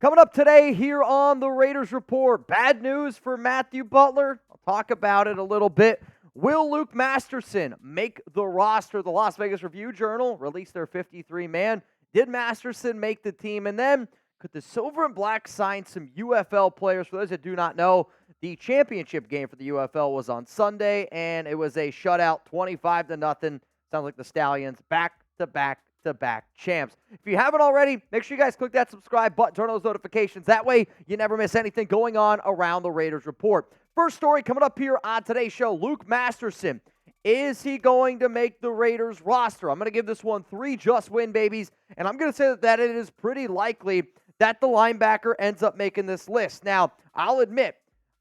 Coming up today here on the Raiders Report, bad news for Matthew Butler. I'll talk about it a little bit. Will Luke Masterson make the roster? The Las Vegas Review-Journal released their 53-man. Did Masterson make the team? And then, could the Silver and Black sign some UFL players? For those that do not know, the championship game for the UFL was on Sunday, and it was a shutout, 25-0. Sounds like the Stallions back-to-back champs. If you haven't already, make sure you guys click that subscribe button, turn on those notifications. That way, you never miss anything going on around the Raiders Report. First story coming up here on today's show, Luke Masterson. Is he going to make the Raiders roster? I'm going to give this one 3 just win babies, and I'm going to say that it is pretty likely that the linebacker ends up making this list. Now, I'll admit,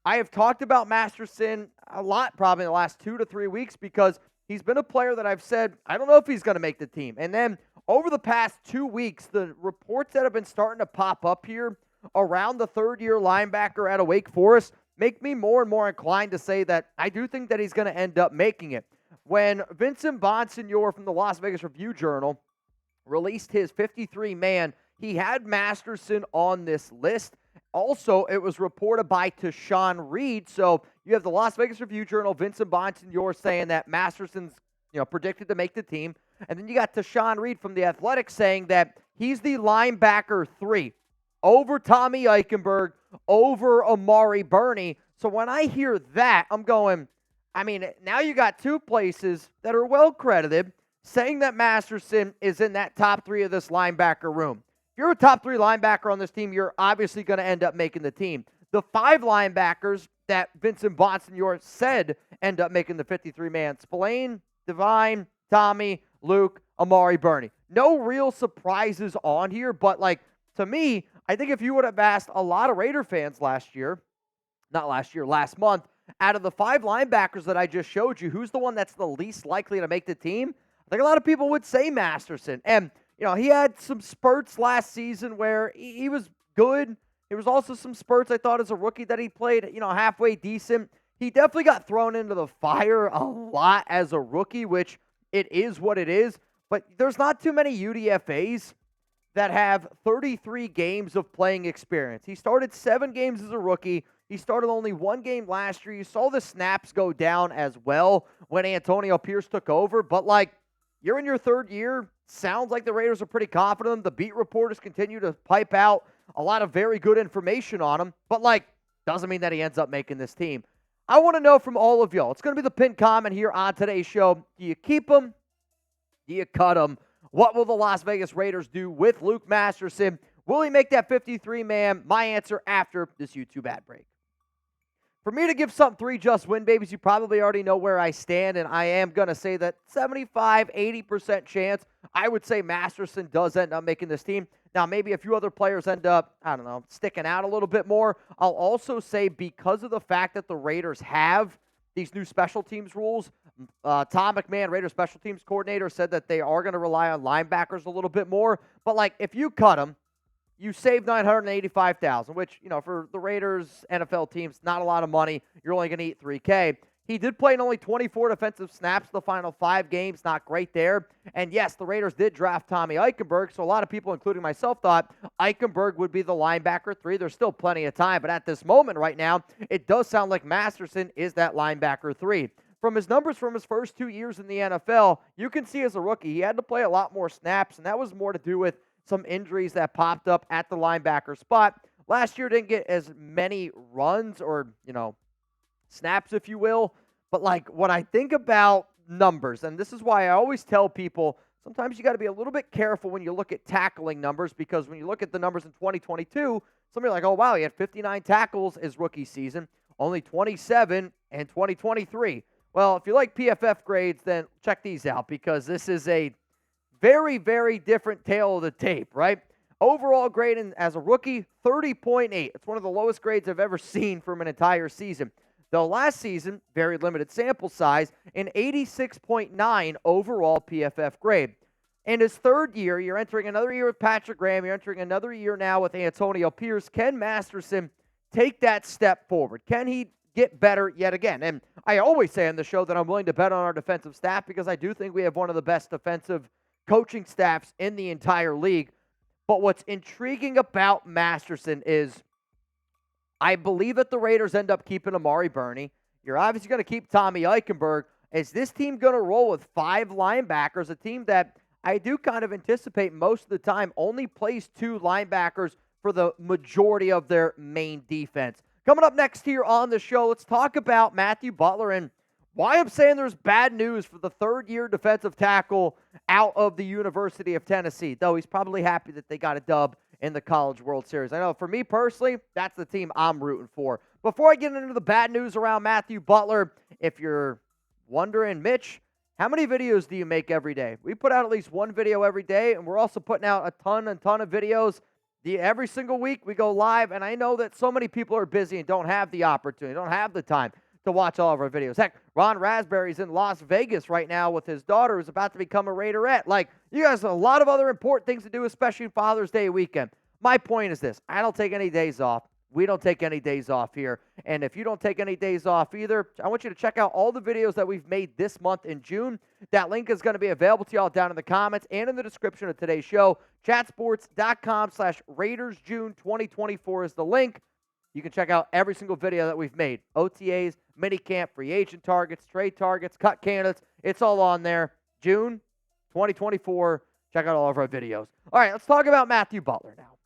I have talked about Masterson a lot probably in the last 2 to 3 weeks because he's been a player that I've said, I don't know if he's going to make the team. And then over the past 2 weeks, the reports that have been starting to pop up here around the third-year linebacker out of Wake Forest make me more and more inclined to say that I do think that he's going to end up making it. When Vincent Bonsignore from the Las Vegas Review-Journal released his 53-man, he had Masterson on this list. Also, it was reported by Tashawn Reed. So you have the Las Vegas Review-Journal, Vincent Bonsignore saying that Masterson's predicted to make the team. And then you got Tashawn Reed from The Athletic saying that he's the linebacker 3 over Tommy Eichenberg, over Amari Burney. So when I hear that, I'm going, now you got 2 places that are well credited saying that Masterson is in that top 3 of this linebacker room. If you're a top 3 linebacker on this team, you're obviously going to end up making the team. The 5 linebackers that Vincent Bonsignore said end up making the 53-man, Spillane, Divine, Tommy, Luke, Amari Burney. No real surprises on here, but to me, I think if you would have asked a lot of Raider fans last month, out of the 5 linebackers that I just showed you, who's the one that's the least likely to make the team? I think a lot of people would say Masterson. And, he had some spurts last season where he was good. There was also some spurts, I thought, as a rookie that he played, halfway decent. He definitely got thrown into the fire a lot as a rookie, which it is what it is. But there's not too many UDFAs that have 33 games of playing experience. He started 7 games as a rookie. He started only 1 game last year. You saw the snaps go down as well when Antonio Pierce took over. But, you're in your 3rd year. Sounds like the Raiders are pretty confident in him. The beat reporters continue to pipe out a lot of very good information on him. But, doesn't mean that he ends up making this team. I want to know from all of y'all. It's going to be the pinned comment here on today's show. Do you keep him? Do you cut him? What will the Las Vegas Raiders do with Luke Masterson? Will he make that 53-man? My answer after this YouTube ad break. For me to give something 3 just win babies, you probably already know where I stand, and I am going to say that 75-80% chance I would say Masterson does end up making this team. Now, maybe a few other players end up, sticking out a little bit more. I'll also say because of the fact that the Raiders have these new special teams rules, Tom McMahon, Raiders special teams coordinator, said that they are going to rely on linebackers a little bit more. But, if you cut them, you save $985,000, which, for the Raiders NFL teams, not a lot of money. You're only going to eat $3K. He did play in only 24 defensive snaps the final 5 games. Not great there. And yes, the Raiders did draft Tommy Eichenberg, so a lot of people, including myself, thought Eichenberg would be the linebacker 3. There's still plenty of time, but at this moment right now, it does sound like Masterson is that linebacker 3. From his numbers from his first 2 years in the NFL, you can see as a rookie, he had to play a lot more snaps, and that was more to do with some injuries that popped up at the linebacker spot. Last year didn't get as many runs or, snaps, if you will. But, when I think about numbers, and this is why I always tell people, sometimes you got to be a little bit careful when you look at tackling numbers, because when you look at the numbers in 2022, somebody like, oh, wow, he had 59 tackles his rookie season, only 27 in 2023. Well, if you like PFF grades, then check these out, because this is a very, very different tale of the tape, right? Overall grade as a rookie, 30.8. It's one of the lowest grades I've ever seen from an entire season. Though last season, very limited sample size, an 86.9 overall PFF grade. In his 3rd year, you're entering another year with Patrick Graham. You're entering another year now with Antonio Pierce. Can Masterson take that step forward? Can he get better yet again? And I always say on the show that I'm willing to bet on our defensive staff because I do think we have one of the best defensive coaching staffs in the entire league. But what's intriguing about Masterson is I believe that the Raiders end up keeping Amari Burney. You're obviously going to keep Tommy Eichenberg. Is this team going to roll with 5 linebackers, a team that I do kind of anticipate most of the time only plays 2 linebackers for the majority of their main defense? Coming up next here on the show, let's talk about Matthew Butler and why I'm saying there's bad news for the third-year defensive tackle out of the University of Tennessee, though he's probably happy that they got a dub in the College World Series. I know for me personally, that's the team I'm rooting for. Before I get into the bad news around Matthew Butler, if you're wondering, Mitch, how many videos do you make every day? We put out at least 1 video every day, and we're also putting out a ton of videos. Every single week we go live, and I know that so many people are busy and don't have the opportunity, don't have the time to watch all of our videos. Heck, Ron Raspberry's in Las Vegas right now with his daughter who's about to become a Raiderette. Like, you guys have a lot of other important things to do, especially Father's Day weekend. My point is this. I don't take any days off. We don't take any days off here. And if you don't take any days off either, I want you to check out all the videos that we've made this month in June. That link is going to be available to y'all down in the comments and in the description of today's show. Chatsports.com/RaidersJune 2024 is the link. You can check out every single video that we've made. OTAs, minicamp, free agent targets, trade targets, cut candidates. It's all on there. June 2024. Check out all of our videos. All right, let's talk about Matthew Butler now.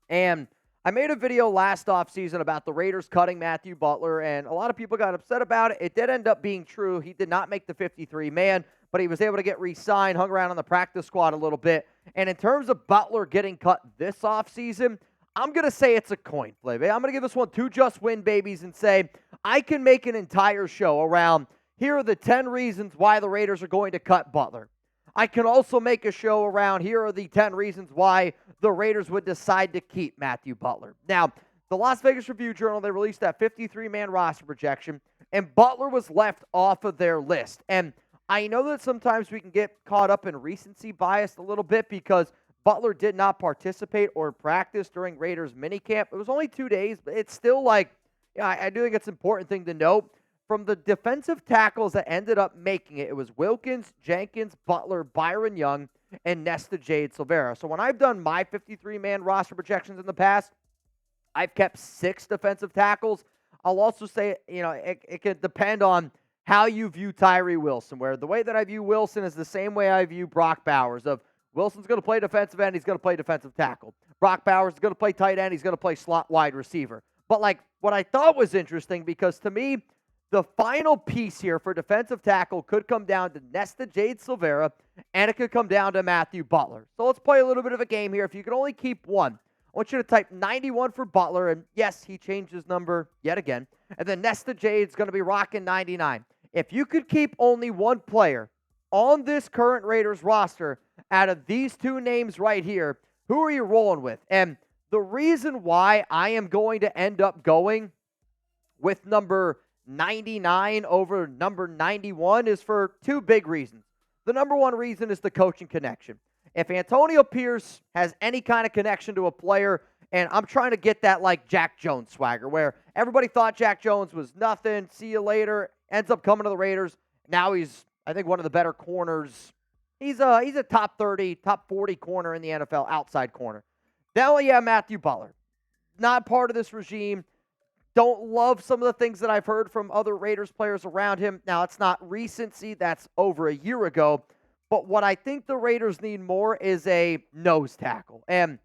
And I made a video last offseason about the Raiders cutting Matthew Butler, and a lot of people got upset about it. It did end up being true. He did not make the 53-man, but he was able to get re-signed, hung around on the practice squad a little bit. And in terms of Butler getting cut this offseason, I'm going to say it's a coin flip. I'm going to give this one 2 just win babies and say I can make an entire show around here are the 10 reasons why the Raiders are going to cut Butler. I can also make a show around here are the 10 reasons why the Raiders would decide to keep Matthew Butler. Now, the Las Vegas Review-Journal, they released that 53-man roster projection, and Butler was left off of their list. And I know that sometimes we can get caught up in recency bias a little bit because Butler did not participate or practice during Raiders minicamp. It was only 2 days, but it's still like, I do think it's an important thing to note. From the defensive tackles that ended up making it, it was Wilkins, Jenkins, Butler, Byron Young, and Nesta Jade Silvera. So when I've done my 53-man roster projections in the past, I've kept 6 defensive tackles. I'll also say, it could depend on how you view Tyree Wilson, where the way that I view Wilson is the same way I view Brock Bowers of Wilson's going to play defensive end. He's going to play defensive tackle. Brock Bowers is going to play tight end. He's going to play slot wide receiver. But like what I thought was interesting, because to me, the final piece here for defensive tackle could come down to Nesta Jade Silvera, and it could come down to Matthew Butler. So let's play a little bit of a game here. If you can only keep one, I want you to type 91 for Butler, and yes, he changed his number yet again. And then Nesta Jade's going to be rocking 99. If you could keep only one player on this current Raiders roster out of these 2 names right here, who are you rolling with? And the reason why I am going to end up going with number 99 over number 91 is for 2 big reasons. The number one reason is the coaching connection. If Antonio Pierce has any kind of connection to a player, and I'm trying to get that like Jack Jones swagger, where everybody thought Jack Jones was nothing, see you later, ends up coming to the Raiders. Now he's, I think, one of the better corners. He's a top 30, top 40 corner in the NFL, outside corner. Then you have Matthew Butler. Not part of this regime. Don't love some of the things that I've heard from other Raiders players around him. Now, it's not recency. That's over a year ago. But what I think the Raiders need more is a nose tackle. And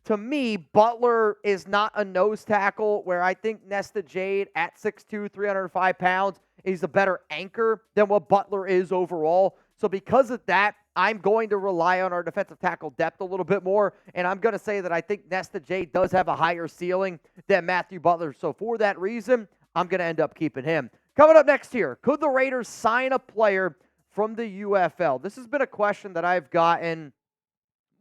to me, Butler is not a nose tackle, where I think Nesta Jade at 6'2", 305 pounds is a better anchor than what Butler is overall. So because of that, I'm going to rely on our defensive tackle depth a little bit more, and I'm going to say that I think Nesta Jade does have a higher ceiling than Matthew Butler. So for that reason, I'm going to end up keeping him. Coming up next here, could the Raiders sign a player from the UFL? This has been a question that I've gotten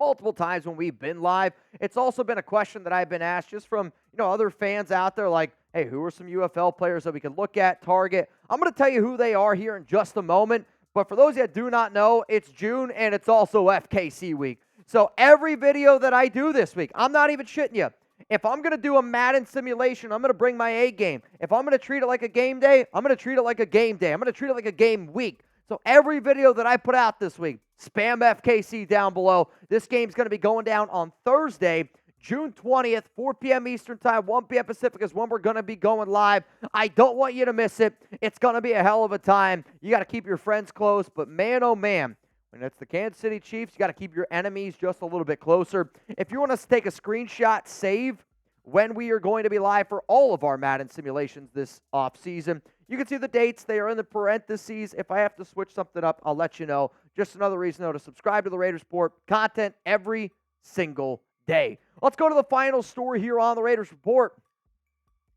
multiple times when we've been live. It's also been a question that I've been asked just from other fans out there, like, hey, who are some UFL players that we can look at, target? I'm going to tell you who they are here in just a moment. But for those that do not know, it's June, and it's also FKC week. So every video that I do this week, I'm not even shitting you. If I'm going to do a Madden simulation, I'm going to bring my A game. If I'm going to treat it like a game day, I'm going to treat it like a game day. I'm going to treat it like a game week. So every video that I put out this week, spam FKC down below. This game's going to be going down on Thursday, June 20th, 4 p.m. Eastern Time, 1 p.m. Pacific is when we're going to be going live. I don't want you to miss it. It's going to be a hell of a time. You got to keep your friends close, but man, oh man, when it's the Kansas City Chiefs, you got to keep your enemies just a little bit closer. If you want us to take a screenshot, save when we are going to be live for all of our Madden simulations this offseason. You can see the dates. They are in the parentheses. If I have to switch something up, I'll let you know. Just another reason, though, to subscribe to the Raiders Report content every single day. Let's go to the final story here on the Raiders Report.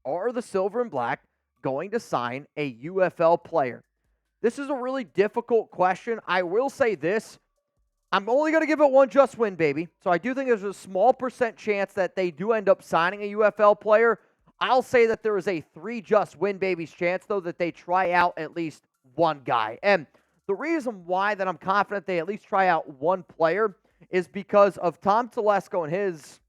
Are the Silver and Black going to sign a UFL player? This is a really difficult question. I will say this. I'm only going to give it one just win, baby. So I do think there's a small % chance that they do end up signing a UFL player. I'll say that there is a 3 just win, babies chance, though, that they try out at least one guy. And the reason why that I'm confident they at least try out one player is because of Tom Telesco and his...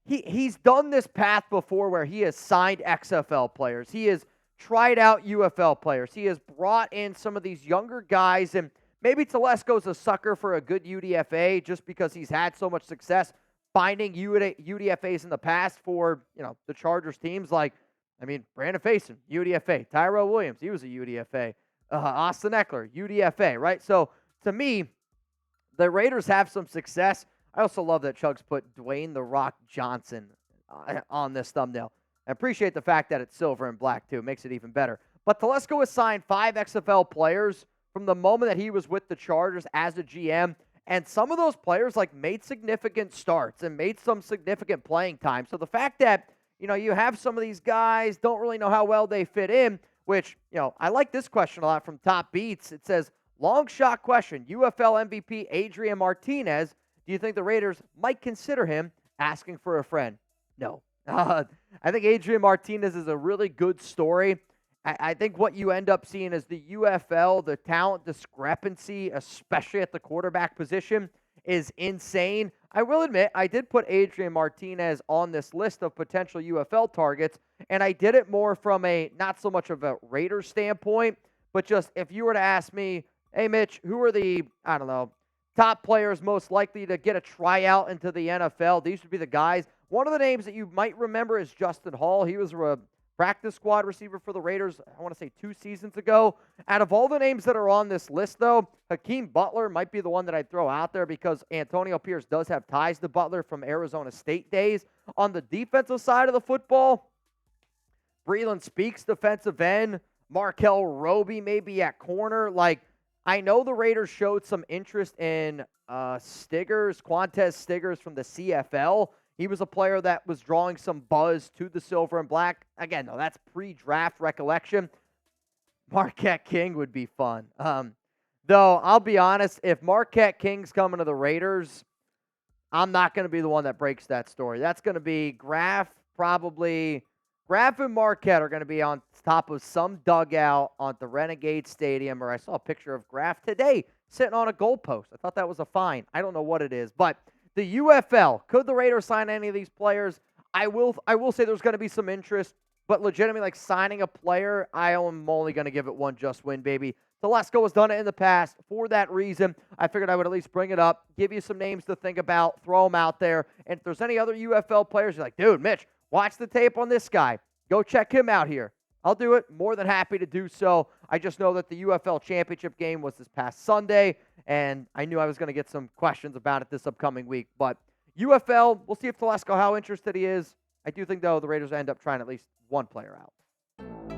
He's done this path before where he has signed XFL players. He has tried out UFL players. He has brought in some of these younger guys, and maybe Telesco's a sucker for a good UDFA just because he's had so much success finding UDFAs in the past for, the Chargers teams. Like, Brandon Faison, UDFA. Tyrell Williams, he was a UDFA. Austin Eckler, UDFA, right? So, to me, the Raiders have some success. I also love that Chugs put Dwayne The Rock Johnson on this thumbnail. I appreciate the fact that it's silver and black, too. It makes it even better. But Telesco has signed 5 XFL players from the moment that he was with the Chargers as a GM. And some of those players, made significant starts and made some significant playing time. So the fact that, you have some of these guys, don't really know how well they fit in, which, I like this question a lot from Top Beats. It says, long shot question, UFL MVP Adrian Martinez. Do you think the Raiders might consider him asking for a friend? No. I think Adrian Martinez is a really good story. I think what you end up seeing is the UFL, the talent discrepancy, especially at the quarterback position, is insane. I will admit, I did put Adrian Martinez on this list of potential UFL targets, and I did it more from a not so much of a Raiders standpoint, but just if you were to ask me, hey, Mitch, who are the, top players most likely to get a tryout into the NFL? These would be the guys. One of the names that you might remember is Justin Hall. He was a practice squad receiver for the Raiders, I want to say 2 seasons ago. Out of all the names that are on this list, though, Hakeem Butler might be the one that I'd throw out there because Antonio Pierce does have ties to Butler from Arizona State days. On the defensive side of the football, Breland Speaks, defensive end. Markel Roby maybe at corner. I know the Raiders showed some interest in Quantez Stiggers from the CFL. He was a player that was drawing some buzz to the Silver and Black. Again, though, that's pre-draft recollection. Marquette King would be fun. Though, I'll be honest, if Marquette King's coming to the Raiders, I'm not going to be the one that breaks that story. That's going to be Graff, probably. Graff and Marquette are going to be on top of some dugout on the Renegade Stadium, or I saw a picture of Graff today sitting on a goalpost. I thought that was a fine. I don't know what it is, but the UFL, could the Raiders sign any of these players? I will say there's going to be some interest, but legitimately, signing a player, I am only going to give it one just win, baby. Telesco has done it in the past. For that reason, I figured I would at least bring it up, give you some names to think about, throw them out there, and if there's any other UFL players, you're like, dude, Mitch, watch the tape on this guy. Go check him out here. I'll do it. More than happy to do so. I just know that the UFL championship game was this past Sunday, and I knew I was going to get some questions about it this upcoming week. But UFL, we'll see if Telesco, how interested he is. I do think, though, the Raiders end up trying at least one player out.